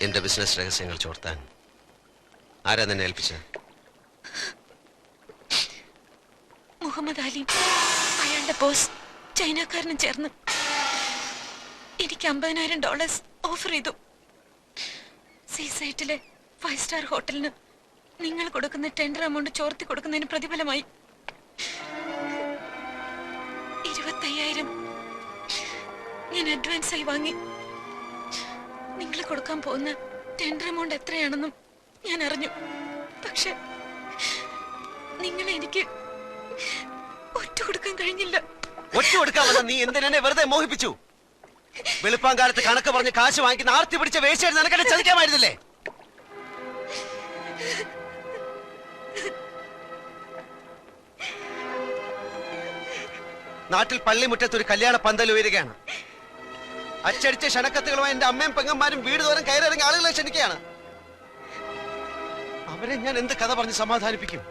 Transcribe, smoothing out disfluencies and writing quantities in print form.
എന്റെ ബിസിനസ് രഹസ്യങ്ങൾ ചോർത്താൻ ആരാ നിന്നെ ഏൽപ്പിച്ചത്? മുഹമ്മദ് അലി, അയാളുടെ ബോസ് ചൈനക്കാരനും ചേർന്ന് എനിക്ക് $50,000 ഓഫർ ചെയ്തു. സീസൈറ്റിലെ 5 സ്റ്റാർ ഹോട്ടലിന് നിങ്ങൾ കൊടുക്കുന്ന ടെൻഡർ എമൗണ്ട് ചോർത്തി കൊടുക്കുന്നതിന് പ്രതിഫലമായി 25,000 ഞാൻ അഡ്വാൻസ് ആയി വാങ്ങി. നിങ്ങൾ കൊടുക്കാൻ പോകുന്ന ടെൻഡർ എമൗണ്ട് എത്രയാണെന്നും ഞാൻ അറിഞ്ഞു. പക്ഷെ നിങ്ങളെ എനിക്ക് ഒറ്റ കൊടുക്കാൻ കഴിഞ്ഞില്ല. ഒറ്റ കൊടുക്കാമെന്ന നീ എന്തിനെ വെറുതെ മോഹിപ്പിച്ചു? വെളുപ്പാങ്കാലത്ത് കണക്ക് പറഞ്ഞ് കാശ് വാങ്ങിക്കുന്ന ആർത്തി പിടിച്ച വേശ്യായിട്ട് നിനക്കെന്നെ ചതിക്കാമായിരുന്നില്ലേ? നാട്ടിൽ പള്ളിമുറ്റത്ത് ഒരു കല്യാണ പന്തൽ ഉയരുകയാണ്. അച്ചടിച്ച ക്ഷണക്കത്തുകളുമായി എന്റെ അമ്മയും പെങ്ങന്മാരും വീട് തോറും കയറിയിറങ്ങി ആളുകളെ ക്ഷണിക്കുകയാണ്. അവരെ ഞാൻ എന്ത് കഥ പറഞ്ഞ് സമാധാനിപ്പിക്കും?